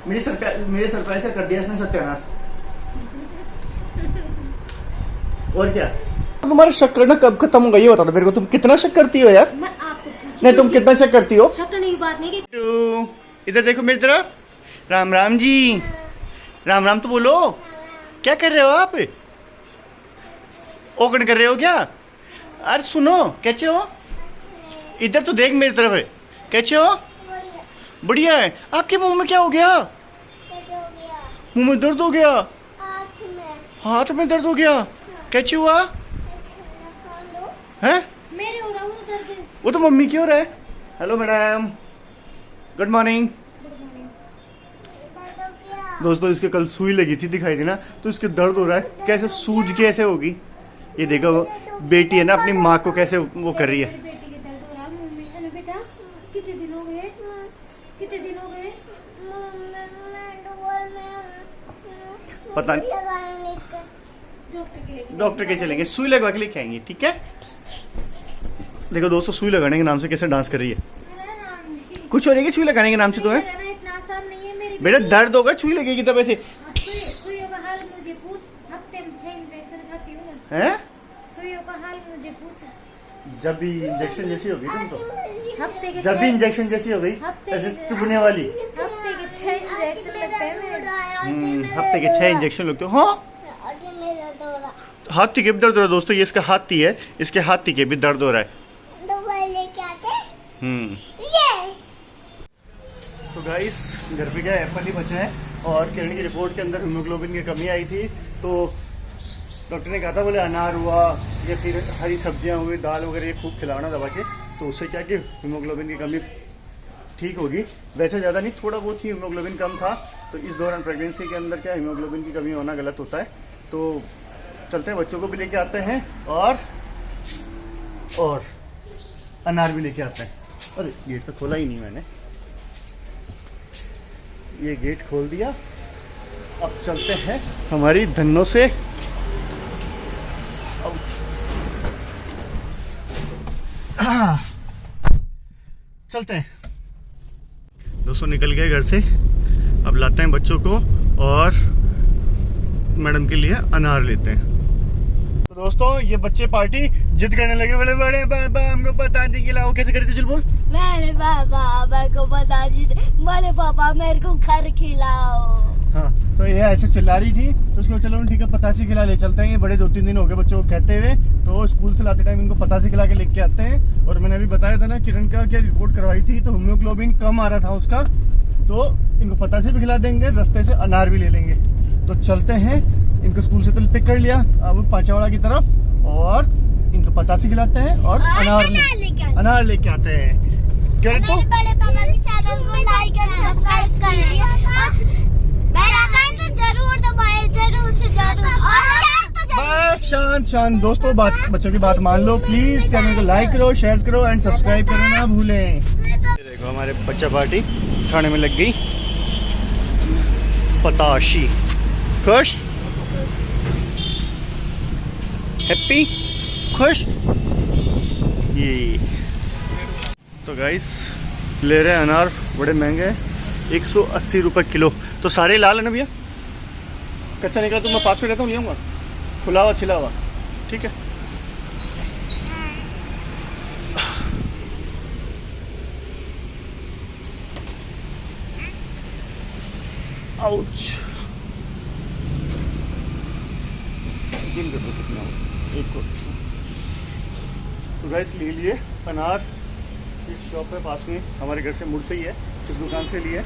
मेरे सर पे ऐसा कर दिया इसने सत्यानाश। और क्या तुम्हारा शक करना कब खत्म होगा ये बता दो मेरे को। तुम कितना शक करती हो यार? मैं आपको नहीं तुम कितना शक करती हो? शक करने की बात नहीं कि इधर देखो मेरी तरफ। राम राम जी। राम राम तो बोलो। क्या कर रहे हो आप? ओकन कर रहे हो क्या? अरे सुनो कैसे हो? इधर तो देख मेरी तरफ है। कैसे हो? बढ़िया है। आपके मुंह में क्या हो गया? मुंह में दर्द हो गया? हाथ में दर्द हो गया? कैसे हुआ है? मेरे हो रहा हूँ दर्द। वो तो मम्मी की हो रहा है। Hello madam, good morning. दोस्तों इसके कल सुई लगी थी दिखाई दी ना, तो इसके दर्द हो रहा है। कैसे सूज कैसे होगी ये देखो। बेटी है ना अपनी माँ को कैसे वो कर रही है। बेटी के दर्द हो रहा है ना बेटा। कितने दिन हो गए? कितने दिन हो गए? पता नहीं डॉक्टर के चलेंगे, सुई लगवा के लेके आएंगे। ठीक है देखो दोस्तों सुई लगाने के नाम से कैसे डांस कर रही है। कुछ हो रही है सुई लगाने के नाम से तो है इतना आसान नहीं है मेरी बेटा। दर्द होगा सुई लगेगी तब ऐसे सुइयों का हाल मुझे पूछ। हफ्ते में 6 इंजेक्शन खाती हूँ ना। हैं? सुइयों का हाल मुझे पूछ। जब भी इंजेक्शन जैसी होगी तुम तो। हफ्ते के जब भी इंजेक्शन जैसी हो गई ऐसे चुभने वाली। हफ्ते के 6 इंजेक्शन लगते हैं मेरे। हफ्ते के 6 इंजेक्शन लगते हो। हाँ हाथी के भी दर्द हो रहा है दोस्तों। ये इसका हाथी है, इसके हाथी के भी दर्द हो रहा है। तो गाइस घर पे क्या एप्पल ही बचा है और किरण की रिपोर्ट के अंदर हीमोग्लोबिन की कमी आई थी। तो डॉक्टर ने कहा था बोले अनार हुआ या फिर हरी सब्जियां हुई, दाल वगैरह ये खूब खिलाना दबा के, तो उससे क्या कि हीमोग्लोबिन की कमी ठीक होगी। वैसे ज़्यादा नहीं, थोड़ा बहुत ही हीमोग्लोबिन कम था। तो इस दौरान प्रेगनेंसी के अंदर क्या हीमोग्लोबिन की कमी होना गलत होता है। तो चलते हैं बच्चों को भी लेके आते हैं और अनार भी लेके आते हैं। अरे गेट तो खोला ही नहीं मैंने, ये गेट खोल दिया। अब चलते हैं हमारी धन्नों से। चलते हैं दोस्तों, निकल गए घर से। अब लाते हैं बच्चों को और मैडम के लिए अनार लेते हैं। तो दोस्तों ये बच्चे पार्टी जिद करने लगे, बड़े बड़े बाबा हमको बतासे खिलाओ। कैसे करी थी चल बोल। मेरे पापा मेरे को बतासे, बड़े पापा मेरे को घर खिलाओ। हाँ तो ये ऐसे चिल्ला रही थी तो उसको चलो ठीक है पतासे खिला ले चलते हैं। ये बड़े 2-3 दिन हो गए बच्चों को कहते हुए, तो स्कूल से लाते टाइम इनको पतासे खिला के लेके आते हैं। और मैंने अभी बताया था ना किरण का क्या रिपोर्ट करवाई थी, तो हीमोग्लोबिन कम आ रहा था उसका, तो इनको पतासे भी खिला देंगे, रास्ते से अनार भी ले लेंगे। तो चलते हैं, इनको स्कूल से तो पिक कर लिया, अब पांचावाड़ा की तरफ और इनको पतासे खिलाते हैं और अनार लेके आते हैं। क्या तो बड़े पापा के चैनल को लाइक और सब्सक्राइब करिए और बेल आइकन तो जरूर दबाएं, जरूर से जरूर, और शेयर तो जरूर। बस शांत दोस्तों, बात बच्चों की बात मान लो प्लीज। चैनल को लाइक करो, शेयर करो एंड सब्सक्राइब करना ना भूलें। देखो हमारे बच्चा पार्टी खाने में लग गई। पताशी खुश, हैप्पी, खुश। ये तो गाइस ले रहे हैं अनार, बड़े महंगे हैं, 180 रुपये किलो। तो सारे लाल है ना भैया? कच्चा निकला तो मैं पास में रहता हूँ, ले आऊँगा खुला हुआ छिला हुआ। ठीक है आउच। गिन कर दो कितना हो, एक को। तो गाइस ले लिए अनार, इस शॉप पे पास में हमारे घर से मुड़ते ही है, इस दुकान से लिए।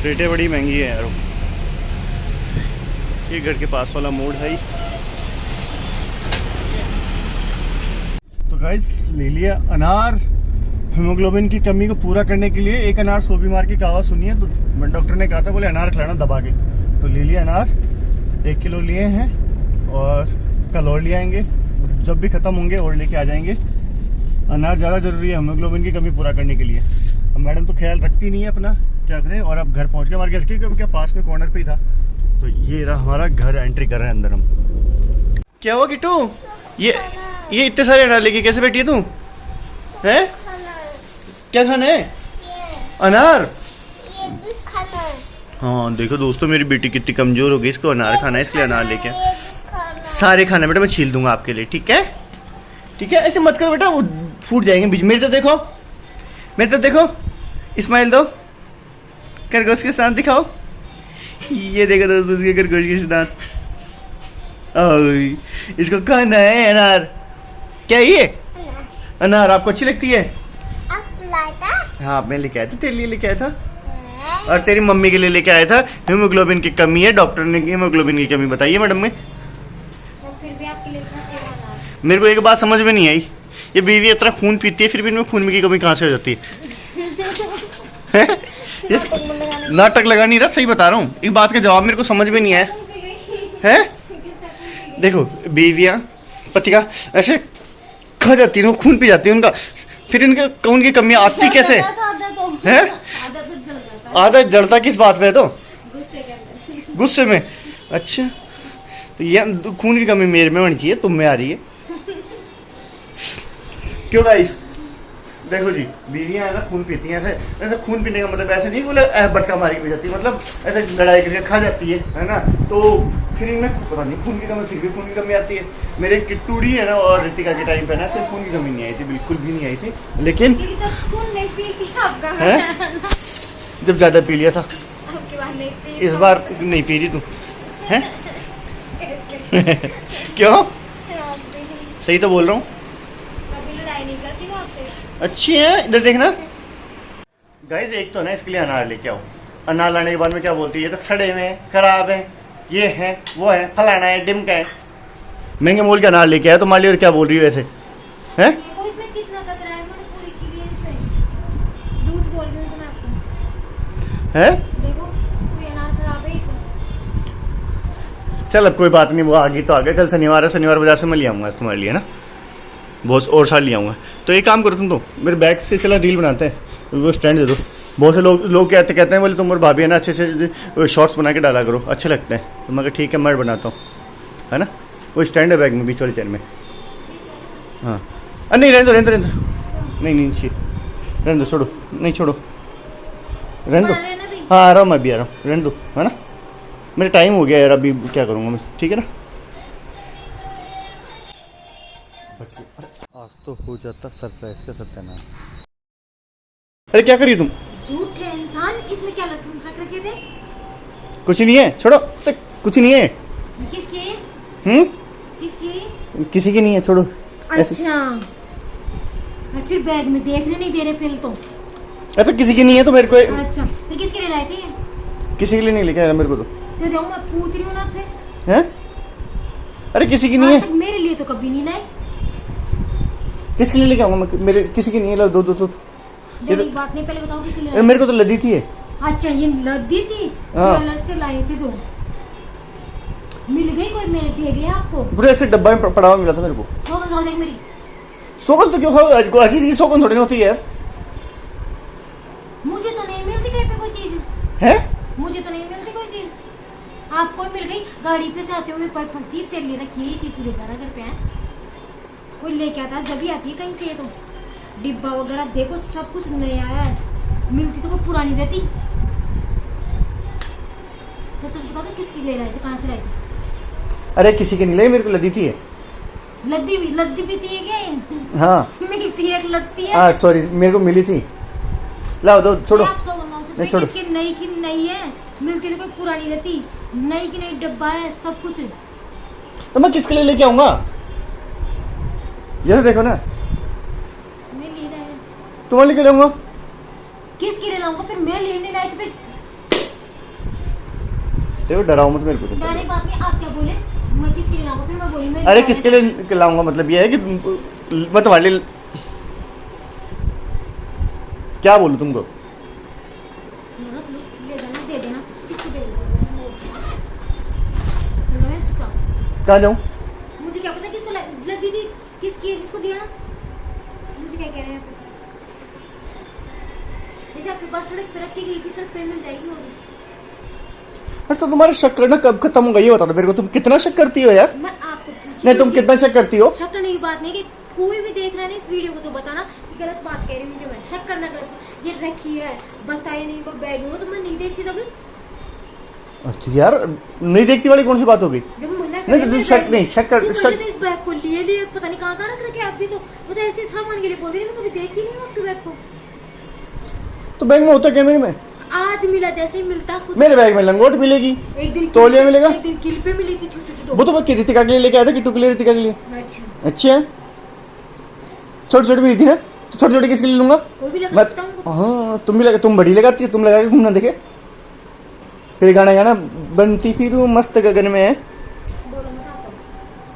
रेटें बड़ी महंगी है यार। ये घर के पास वाला मोड़ है ही। तो गाइस ले लिया अनार, हीमोग्लोबिन की कमी को पूरा करने के लिए। एक अनार 100 बीमार की कहावत सुनी है, तो डॉक्टर ने कहा था बोले अनार खिलाना दबा के। तो ले लिया अनार, 1 किलो लिए हैं और कल और ले आएंगे। जब भी ख़त्म होंगे और लेके आ जाएंगे। अनार ज़्यादा ज़रूरी है हीमोग्लोबिन की कमी पूरा करने के लिए। अब मैडम तो ख्याल रखती नहीं है अपना, क्या करें। और अब घर पहुँच के हमारे घर के क्या पास में कॉर्नर पे ही था। तो ये रहा हमारा घर, एंट्री कर रहे हैं अंदर हम। क्या हुआ किट्टू? ये इतने सारे अनार लेके कैसे बैठी है तू? हैं? क्या खाना है? अनार? हाँ देखो दोस्तों, मेरी बेटी कितनी कमजोर हो गई, इसको अनार खाना है, इसके लिए अनार लेके सारे खाना बेटा मैं छील दूंगा आपके लिए, ठीक है? ठीक है, ऐसे मत करो बेटा, वो फूट जाएंगे बीच। मेरी तरफ देखो, मेरी तरफ देखो, स्माइल दो, खरगोश के साथ दिखाओ। ये देखो दोस्तों इसके खरगोश के साथ। इसको खाना है अनार। क्या ये अनार आपको अच्छी लगती है? हाँ मैं लेके आया था, तेरे लिए लेके आया था और तेरी मम्मी के लिए लेके आया था। हीमोग्लोबिन की कमी है, डॉक्टर ने हीमोग्लोबिन की कमी बताई है मैडम में। फिर भी आपके लिए इतना क्यों अनार? मेरे को एक बात समझ में नहीं आई, ये बीवी इतना खून पीती है फिर भी इनमें खून में की कमी कहाँ से हो जाती है? नाटक लगा नहीं रहा, सही बता रहा हूँ। एक बात का जवाब मेरे को समझ में नहीं आया है। देखो बीवियाँ पति का ऐसे खा जाती है, खून पी जाती है उनका, फिर इनके खून की कमी आती कैसे है? आधा जड़ता किस बात पे? तो गुस्से में। अच्छा तो ये खून की कमी मेरे में होनी चाहिए, तुम में आ रही है क्यों गाइस? देखो जी, बीवियां है ना खून पीती हैं, ऐसे ऐसे खून पीने का मतलब ऐसे नहीं बोले बटका मारी पी जाती है, मतलब ऐसे लड़ाई करके खा जाती है ना, तो फिर इनमें पता नहीं खून की कमी, फिर भी खून की कमी आती है। मेरे किट्टूड़ी है ना और रितिका के टाइम पे ना ऐसे खून की कमी नहीं आई थी, बिल्कुल भी नहीं आई थी, लेकिन खून नहीं पीती आपका है जब ज्यादा पी लिया था, आपकी बात नहीं पी, इस बार नहीं पी रही तू है? क्यों? सही तो बोल रहा हूँ। कभी लड़ाई नहीं करती वो आपसे। अच्छी है, इधर देखना गाइस। एक तो ना इसके लिए अनार लेके आओ, अनार लाने के बाद में क्या बोलती है, ये तो सड़े हुए हैं, खराब है, ये है वो है, फलाना है, डिमका है। महंगे मोल के अनार लेके आया तो माली और क्या बोल रही है वैसे हैं? देखो इसमें कितना कचरा है, मैंने पूरी चीज़ इसमें झूठ बोल रही हूँ तो मैं आपको। हैं? देखो कोई अनार खराब है इसमें। चल अब कोई बात नहीं, वो आ गई तो आ गया। कल शनिवार है, शनिवार बाजार से मैं ले आऊँगा तुम्हारे लिए ना, बहुत और साल ले आऊँगा। तो एक काम करो तुम, तो मेरे बैग से चला रील बनाते हैं, वो स्टैंड दे दो। बहुत से लोग कहते हैं बोले तुम और भाभी है ना अच्छे से शॉर्ट्स बना के डाला करो, अच्छे लगते हैं। तो मैं कहा ठीक है मैं बनाता हूँ, है ना। वो स्टैंड है बैग में, बीच वाले चैन में। हाँ नहीं रहने दो नहीं रहने दो, छोड़ो नहीं, छोड़ो रहने दो। हाँ आ रहा हूँ, मैं भी आ रहा हूँ, रहने दो, है ना। मेरा टाइम हो गया यार, अभी क्या करूँगा मैं, ठीक है ना। आज तो हो जाता सरप्राइज का सत्यानाश। अरे क्या करी तुम? झूठे इंसान, इसमें क्या रख रखे थे? कुछ नहीं है, छोड़ो, कुछ नहीं है। किसकी है? किसकी? किसी की नहीं है, छोड़ो। अच्छा और फिर बैग में देखने नहीं दे रहे फिर तो। अरे किसी की नहीं है तो मेरे को। अच्छा फिर किसके लिए लाए थे? किसी के लिए नहीं लेके आया मेरे को तो देखो मैं पूछ रही हूँ ना आपसे। हैं? अरे किसी की नहीं है। मेरे लिए तो कभी नहीं लाए। किसके लिए लेके आऊंगा मैं? मेरे किसी की नहीं है, लो दो मेरी बात नहीं, पहले बताओ किसके लिए? मेरे को तो लदी थी है। अच्छा ये लदी थी, ज्वेलर से लाई थी जो मिल गई, कोई मेरे दे गया आपको? पूरे ऐसे डब्बा में पड़ा हुआ मिला था मेरे को। सौगंध खाओ, देख मेरी सौगंध तो क्यों खाओ? ऐसी चीज सौगंध थोड़ी होती है यार। मुझे तो नहीं मिलती कहीं पे कोई चीज है, मुझे तो नहीं मिलती कोई चीज, आपको मिल गई। गाड़ी पे से आते हुए पर फटती तेरे लिए रखी है ये चीज, तू ले जाना घर पे है, कोई लेके आता जब भी आती है कहीं से। तो डिब्बा वगैरह देखो सब कुछ नया है, मिलती तो कोई पुरानी रहती। तो सच बताओ तो किसकी ले रहे थे, कहाँ से लाए थे? अरे किसी के नहीं लाई, मेरे को लदी थी है। लद्दी भी थी क्या ये? हाँ मिलती है, एक लद्दी है। हाँ सॉरी, मेरे को मिली थी। लाओ दो, छोड़ो आप सौगंधाओं से नहीं, छोड़ो। किसकी नई की नई है, मिलती तो कोई पुरानी रहती, नई की नई डब्बा है सब कुछ। तो मैं किसके लिए लेके आऊंगा? ये देखो ना, मैं ले जाएगा, तुम्हारे लिए लाऊंगा। किसके लिए लाऊंगा फिर? मैं लिए नहीं लाई तो फिर देखो डराओ मत मेरे को। डरने बात नहीं, आप क्या बोले? मैं किसके लिए लाऊंगा? फिर मैं बोली मैं अरे किसके लिए लाऊंगा मतलब ये है कि मैं तुम्हारे लिए क्या बोलूं तुमको? दे देना, किसको दे देना? कहाँ जाऊँ? मुझे क्या पता किसको लगी थी, किसकी है, जिसको दिया ना। मुझे क्या कह रहे हैं? जैसे आपके पास सड़क पे रखी गई थी, सड़क पे मिल जाएगी। और अरे तो तुम्हारा शक करना कब खत्म होगा ये बता दो मेरे को। तुम कितना शक करती हो यार? मैं आपको नहीं तुम कितना शक करती हो? शक करने की बात नहीं कि कोई भी देख रहा है ना इस वीडियो को तो बताना कि गलत बात कह रही हूँ मैं। शक करना गलत, ये रखी है बताया नहीं वो बैग में, तो मैं नहीं देखती तभी। अच्छा यार नहीं देखती वाली कौन सी बात हो गई? जब मना नहीं तो शक नहीं शक कर शक शक इस बैग को लिए पता नहीं कहाँ रख रखे अभी तो वो तो ऐसे सामान के लिए बोल रही है, मैं कभी देखती नहीं हूँ आपके बैग को। तो बैग में होता क्या मेरे में? आज मिला जैसे ही मिलता कुछ। मेरे बैग में लंगोट मिलेगी, एक दिन तौलिया मिलेगा, एक दिन किल पे मिली थी छोटी छोटी। वो तो मैं रितिका के लिए लेके आया था, किट्टू के लिए, रितिका के लिए। अच्छा अच्छी है, छोटी छोटी भी थी ना, तो छोटी छोटी किसके लिए लूंगा कोई भी लगा मैं? सकता हूँ। हाँ तुम भी लगा, तुम बड़ी लगाती है, तुम लगा के घूमना देखे। फिर गाना गाना बनती फिर मस्त गगन में है, बोलो मैं आता हूँ,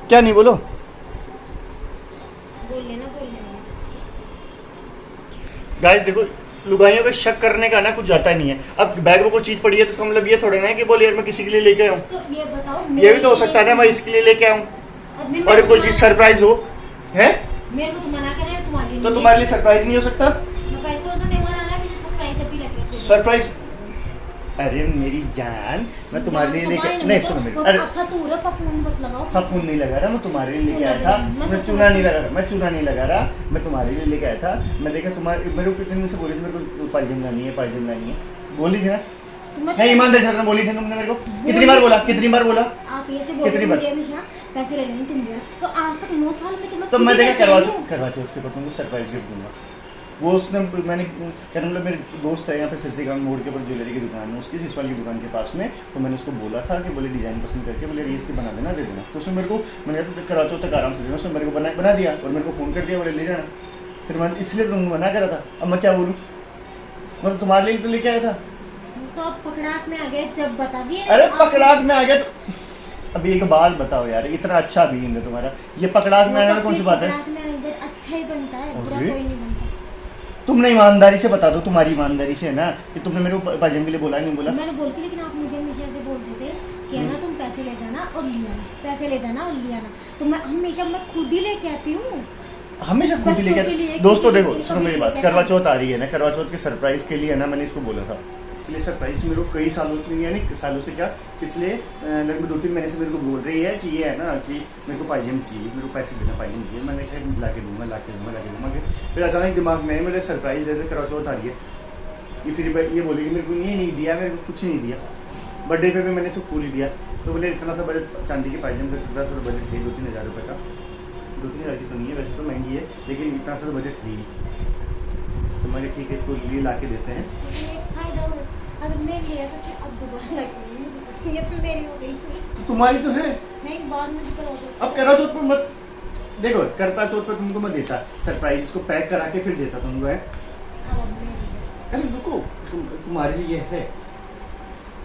क्या नहीं बोलो। बोल लेना बोल लेना। गाइस देखो लुगाइयों का शक करने का ना कुछ जाता नहीं है। अब बैग में कोई चीज पड़ी है तो इसका मतलब ये थोड़ा ना है कि बोले यार मैं किसी के लिए लेके आया हूँ। तो ये बताओ ये भी तो हो सकता है ना मैं इसके लिए लेके आऊँ और कोई चीज सरप्राइज हो है, मेरे को तो मना कर रहे हैं तुम्हारे लिए। तो तुम्हारे लिए सरप्राइज नहीं हो सकता? सरप्राइज तो नहीं मना रहा है, मुझे सरप्राइज अभी लग रहा है। सरप्राइज? अरे मेरी जान मैं तुम्हारे लिए लेके नहीं सुनो मेरी, अरे फतूर पपून मत लगाओ। फपून नहीं लगा रहा, मैं तुम्हारे लिए लेके आया था। मैं चूना नहीं लगा रहा, मैं चूना नहीं लगा रहा, मैं तुम्हारे लिए लेके आया था। मैं देखा तुम्हारे, मेरे को कितने दिन से बोली थी मेरे को पायजामा लानी है, पायजामा लानी है, बोली थी ना? नहीं ईमानदारी से बोली थी तुमने मेरे को? कितनी बार बोला, कितनी बार बोला? आप ऐसे बोल रहे हो हमेशा पैसे ले लेंगे तुम देना, तो आज तक 9 साल में तुम्हें तो मैं देखा करवा चौथ के ऊपर तुमको सरप्राइज गिफ्ट दूंगा। वो उसने मैंने क्या मतलब मेरे दोस्त है यहाँ पे सिरसी गांव मोड़ के ऊपर ज्वेलरी की दुकान है उसकी, इस वाली दुकान के पास में, तो मैंने उसको बोला था कि बोले डिजाइन पसंद करके बोले ये इसकी बना देना, दे देना। तो उसने मेरे को, मैंने कहा करवा चौथ तक आराम से देना, उसने मेरे को बना दिया और मेरे को फ़ोन कर दिया बोले ले जाना। फिर मैं इसलिए तुमको मना करा था, अब मैं क्या बोलूँ, मतलब तुम्हारे लिए तो लेके आया था। तो अब पकड़ाक में आ गए जब बता दिए। अरे पकड़ाक में आ गया तो अभी एक बात बताओ यार, इतना अच्छा बीइंग है तुम्हारा, ये पकड़ाक में आने वाली कौन सी बात है? पकड़ाक में आने अच्छा ही बनता है, बुरा कोई नहीं बनता। तुमने ईमानदारी से बता दो, तुम्हारी ईमानदारी से है ना कि तुमने मेरे को पायजामे के लिए बोला नहीं बोला? मैंने बोलती, लेकिन आप मुझे हमेशा ऐसे बोलते थे कि है ना तुम पैसे ले जाना और ले आना, पैसे ले जाना और ले आना, तो मैं हमेशा मैं खुद ही लेके आती हूँ, हमेशा खुद ही बच्चों के लिए, लेके। दोस्तों किसी देखो के सुनो लिए मेरी बात, लेके करवा चौथ आ रही है ना, करवा चौथ के सरप्राइज के लिए है ना मैंने इसको बोला था, इसलिए सरप्राइज मेरे को कई सालों की, यानी सालों से क्या पिछले लगभग 2-3 महीने से मेरे को बोल रही है कि ये है ना कि मेरे को पायजामा चाहिए, मेरे को पैसे देना, पायजामा चाहिए। मैंने कहा ला के दूंगा, ला के दूंगा, ला के दूंगा। फिर अचानक दिमाग में मेरे सरप्राइज दे दे, करवा चौथ आ रही है, ये फिर ये बोलेगी मेरे को ये नहीं दिया, मेरे को कुछ नहीं दिया। बर्थडे पे भी मैंने इसको फूल ही दिया, तो बोले इतना सा बजट चांदी के पायजामे का थोड़ा बजट है 2-3 हज़ार रुपये का, 2-3 हज़ार की तो नहीं है वैसे तो महंगी है, लेकिन इतना सा तो बजट है ही। तो मैंने ठीक है इसको लिए ला के देते हैं। फायदा हो अगर मैं लिया तो फिर अब दोबारा लगेगी, मुझे कुछ नहीं है, तो मेरी हो गई तो तुम्हारी तो है, नहीं बाद में तो करो। अब करवा चौथ पर मत देखो, करवा चौथ पर तुमको मैं देता सरप्राइज, इसको पैक करा के फिर देता तुमको है। अरे रुको, तुम्हारे लिए है,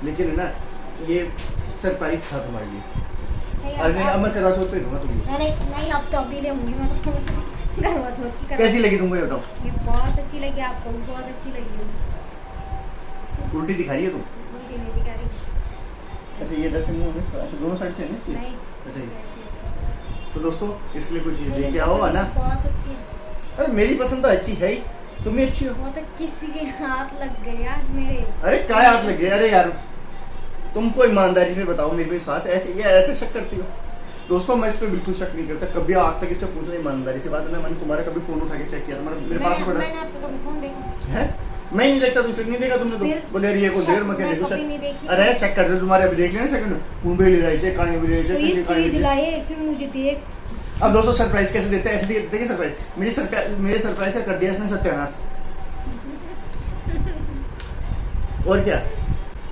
लेकिन है ना ये सरप्राइज था तुम्हारे लिए। अरे अब मैं करवा चौथ पे दूंगा तुमको। नहीं अब तो अभी ले होंगी मैं तो करवा चौथ की। कैसी लगी तुमको ये बताओ? ये बहुत अच्छी लगी आपको, बहुत अच्छी लगी। उल्टी दिखा रही है तुम? मुझे नहीं दिखा रही। अच्छा ये इधर से मुंह है इसका, अच्छा दोनों साइड से है ना इसकी? नहीं अच्छा ये तो दोस्तों इसके लिए कुछ चीज़ मेरी लेके आओ है ना। बहुत अच्छी है। अरे मेरी पसंद तो अच्छी है ही, तुम भी अच्छी हो। वो तो किसी के हाथ लग गए आज मेरे। अरे क्या हाथ लग गए? अरे यार तुमको ईमानदारी से बताओ, मेरे पे विश्वास ऐसे ये ऐसे शक करती हो? दोस्तों मैं इस पर बिल्कुल शक नहीं करता, कभी आज तक इससे पूछना ईमानदारी से बात है ना, मैंने तुम्हारा कभी फोन उठा के चेक किया, तुम्हारा मेरे पास पड़ा मैंने आपको कभी फोन देखा है? मैं नहीं देखता तो इसलिए नहीं देखा तुमने, तो बोले यार ये को देर मत देखो कभी नहीं देखी। अरे चेक कर दो तुम्हारे, अभी देख लेना सेकंड पूंबे ले रही है, काने भी ले रही तो है, ये किसी चीज काने लाए फिर मुझे देख। अब दोस्तों सरप्राइज कैसे देते हैं, ऐसे देते हैं सरप्राइज। मेरे सरप्राइज का कर दिया इसने सत्यानाश। और क्या,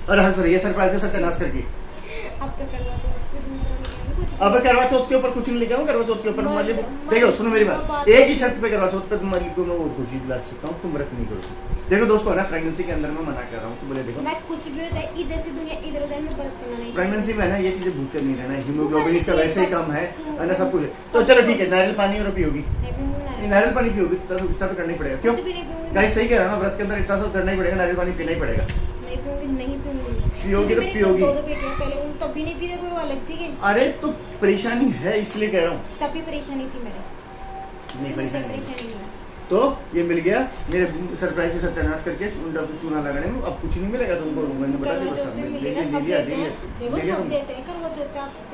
और हंस रही है सरप्राइज का सत्यानाश करके। अब तो करवा दो, फिर दूसरा नहीं कुछ। अब करवा चौथ के ऊपर कुछ नहीं लेके आऊँ, करवा चौथ के ऊपर तुम्हारे लिए देखो सुनो मेरी बात, एक ही शर्त पे करवा चौथ पे तुम्हारे लिए मैं और खुशी दिला सकता हूँ, तुम व्रत नहीं करो। देखो दोस्तों है ना, प्रेगनेंसी के अंदर मैं मना कर रहा हूँ, तो बोले देखो मैं कुछ भी होता है इधर से दुनिया इधर उधर में व्रत करना नहीं। प्रेगनेंसी में है ना ये चीजें भूखे नहीं रहना, हीमोग्लोबिन इसका वैसे ही कम है ना, सब कुछ है। तो चलो ठीक है, नारियल पानी और पियोगी, नारियल पानी पियोगी इतना तो करना ही पड़ेगा। क्यों गाइस सही कह रहा ना, व्रत के अंदर इतना तो करना ही पड़ेगा, नारियल पानी पीना ही पड़ेगा। नहीं पियोगी तो पियोगी। तभी नहीं पीते कोई अलग थी कि अरे तो परेशानी है इसलिए कह रहा हूँ। तभी परेशानी थी मेरे, नहीं परेशानी नहीं। तो ये मिल गया मेरे सरप्राइज से सत्यानाश करके चूना लगाने में। अब कुछ नहीं मिलेगा तुमको, मैंने बता दिया बस।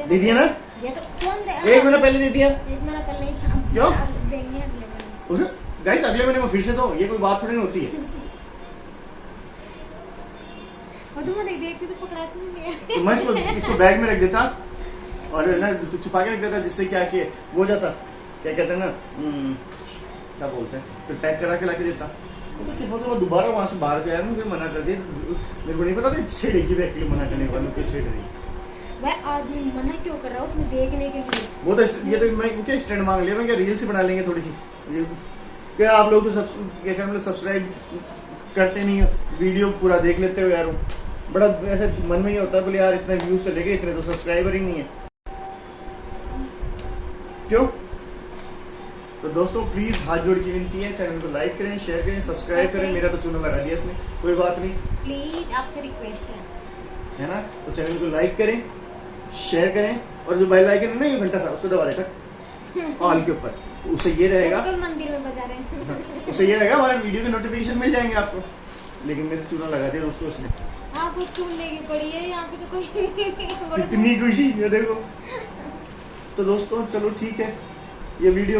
दे दिया ना, ये तो कौन दे? 1 महीना पहले दे दिया। एक महीना पहले ही क्यों? देंगे अगले महीने। गाइस अगले महीने में फिर से दो, ये कोई बात थोड़ी नहीं होती है। और तुम नहीं देखती तो पकड़ा क्यों नहीं? तो मैं इसको बैग में रख देता और ना छुपा के रख देता, जिससे क्या कि वो हो जाता, क्या कहते हैं ना, क्या बोलते हैं, फिर पैक करा के ला के देता। वो तो किस्मत वो दोबारा वहां से बाहर गया ना, फिर मना कर दिया। मेरे को नहीं पता था छेड़ेगी बैग के लिए, मना करने के बाद क्यों छेड़ रही। वह आदमी मना क्यों कर रहा है उसमें देखने के लिए? वो तो ये तो मैं क्या स्टैंड मांग लिया, मैं क्या रील्स ही बना लेंगे थोड़ी सी। क्या आप लोग तो क्या कहते हैं, सब्सक्राइब करते नहीं हो, वीडियो पूरा देख लेते हो यार। बड़ा ऐसे मन में ही होता है, बोले यार इतने व्यूज चले गए, इतने तो सब्सक्राइबर ही नहीं है, क्यों? तो दोस्तों प्लीज हाथ जोड़ की विनती है, चैनल को लाइक करें, शेयर करें, सब्सक्राइब करें। मेरा तो चूना लगा दिया इसने, कोई बात नहीं, प्लीज आपसे रिक्वेस्ट है ना। तो चैनल को लाइक करें, शेयर करें, और जो बेल आइकन है ना, ये घंटा सा उसको दबा देता ऑल के ऊपर, उससे ये रहेगा, है। मंदिर में बजा रहे हैं। उससे ये रहेगा हमारे वीडियो के नोटिफिकेशन मिल जाएंगे आपको। लेकिन मेरे चूना लगा दिया दोस्तों उसने। आपको चुनने की पड़ी है यहाँ पे तो कोई इतनी खुशी ये देखो। तो दोस्तों चलो ठीक है, ये वीडियो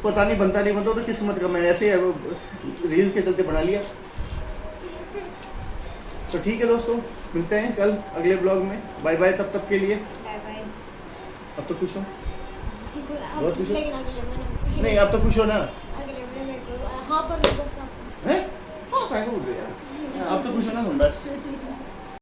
पता नहीं बनता नहीं बनता तो किस्मत का, मैंने ऐसे रील्स के चलते बना लिया। तो ठीक है दोस्तों, मिलते हैं कल अगले ब्लॉग में। बाय बाय तब तक के लिए। Bye bye. अब तो खुश हो? बहुत खुश हो? लेकिन अगले महीने नहीं अब तो खुश हो ना? अगले महीने हाँ पर बस हैं? हाँ, काहे को बोल रहे हो यार? अब तो खुश हो ना तुम बस?